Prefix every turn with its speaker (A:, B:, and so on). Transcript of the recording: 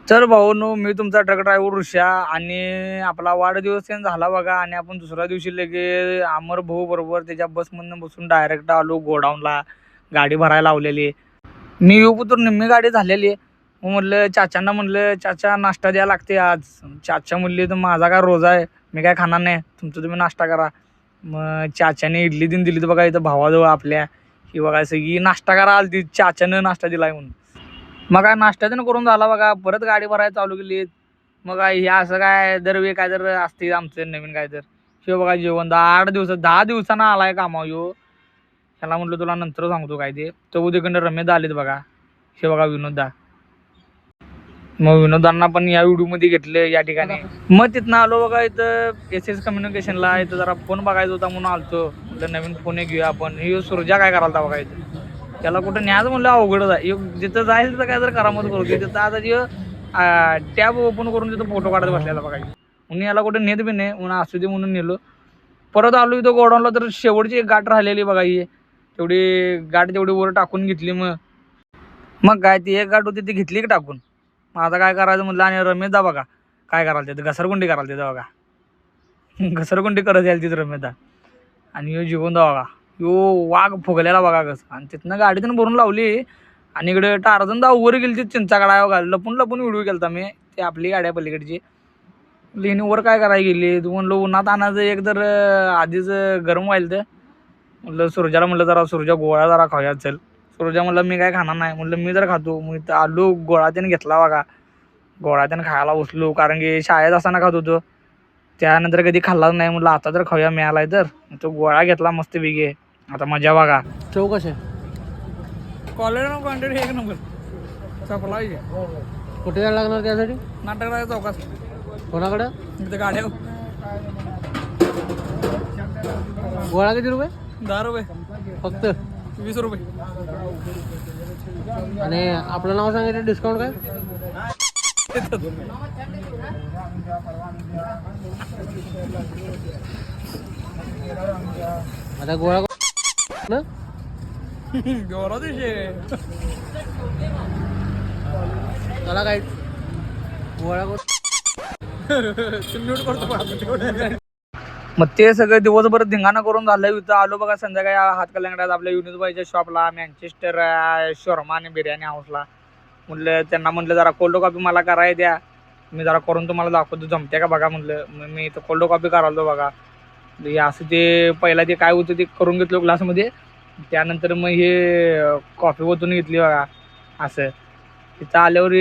A: तर भाऊनो, मी तुमचा truck driver ऋषा आणि आपला वाढदिवस झाला बघा. आणि आपण दुसऱ्या दिवशी लगे अमर भाऊ बरोबर त्याच्या बसमधनं बसून डायरेक्ट आलो गोडाऊनला. गाडी भरायला लावलेली. मी येऊ तर निम्मी गाडी झालेली. मग म्हणलं चाचांना, म्हणलं चाचा नाश्ता द्यायला लागते आज. चाचा म्हणले तर माझा काय रोजा आहे, मी काय खाणार नाही, तुमचं तुम्ही नाश्ता करा. मग चाच्याने इडली दिन दिली तर बघा इथं भावाजवळ आपल्या. ही बघा सगळी नाश्ता करा आली ती, चाच्यानं नाश्ता दिलाय म्हणून. मग काय नाश्ता त्यानं करून झाला बघा. परत गाडी भरायला चालू केली. मग काय हे असं काय दरवेळी काय तर असते आमचं नवीन काय तर. शिव बघा जेवण 10 दिवसानं आलाय कामावर ह्यो. त्याला म्हटलं तुला नंतर सांगतो काय ते. तर उद्याकडनं रमेश आलेत बघा. हे बघा विनोददा. मग विनोदांना पण या व्हिडिओमध्ये घेतलं या ठिकाणी. मग तिथनं आलो बघा इथं SS कम्युनिकेशनला. इथं जरा फोन बघायचा होता म्हणून आलतो. म्हटलं नवीन फोन घेऊया आपण. ही सुरजा काय करायला बघा इथं. त्याला कुठं न्यायचं म्हणलं अवघडच आहे. जिथं जाईल तिथं काय तर करामत करू. तिथं आता टॅब ओपन करून तिथं फोटो काढत बसलेला बघा. म्हणून याला कुठं नेत बी नाही म्हणून असू दे म्हणून नेलो. परत आलो इथं गोडाऊनला तर शेवटची एक गाठ राहिलेली बघा. ही तेवढी गाठ तेवढी वर टाकून घेतली. मग काय ती एक गाठ होती ती घेतली की टाकून. मग आता काय करायचं म्हटलं. आणि रमेशदा बघा काय करायला तिथं घसरगुंडी करायला तिथं बघा. घसरगुंडी करत यायला तिथं रमेशदा. आणि ह्यो जिवंदा बघा. ह्यो वाघ फुगलेला बघा कसं. आणि तिथनं गाडीतून भरून लावली. आणि इकडे टारजनदा वर गेली ती चिंचा काढायला. लपून लपून व्हिडिओ केलता मी. ते आपली गाडी आहे पलीकडची. लेणी वर काय करायला गेली तू म्हणलं उन्हात आणायचं. एक तर आधीच गरम व्हायला तर म्हटलं सुरजाला म्हटलं जरा सुरजा गोळा जरा खाऊया चल. सुरजा म्हणलं मी काय खाणार नाही. म्हटलं मी जर खातो. मग इथं आलू गोळा त्यानं घेतला बघा. गोळा त्यानं खायला बसलो कारण की शाळेत असताना खात होतो. त्यानंतर कधी खाल्लाच नाही. म्हटलं आता तर खाऊया मिळालाय तर. तो गोळा घेतला मस्त वेगळे. आता मजा बघा.
B: चव कसे
A: कॉलेज क्वांटिटी एक नंबर चपला
B: कुठे जायला लागणार त्यासाठी?
A: नाटक चौकात.
B: कोणाकडं?
A: इथं गाड्या
B: गोळा किती रुपये?
A: 10 रुपये
B: फक्त
A: 20 रुपये.
B: आणि आपलं नाव सांगितलं डिस्काउंट काय? आता गोळा ना
A: जोरात विषय.
B: त्याला काय गोळा
A: मग ते सगळं दिवसभर धिंगाणा करून झालं. इथं आलो बघा संध्याकाळी हातकलंगड्यात आपल्या युनिसबाईच्या शॉपला. मँचेस्टर शोरमा आणि बिर्याणी हाऊसला. म्हटलं त्यांना म्हटलं जरा कोल्ड कॉफी मला करायला द्या. मी जरा करून तुम्हाला दाखवतो जमते का बघा म्हटलं. मग मी इथं कोल्ड कॉफी करायलो बघा. असं ते पहिला ते काय होतं ते करून घेतलं ग्लासमध्ये. त्यानंतर मग हे कॉफी ओतून घेतली बघा. असं तिथं आल्यावर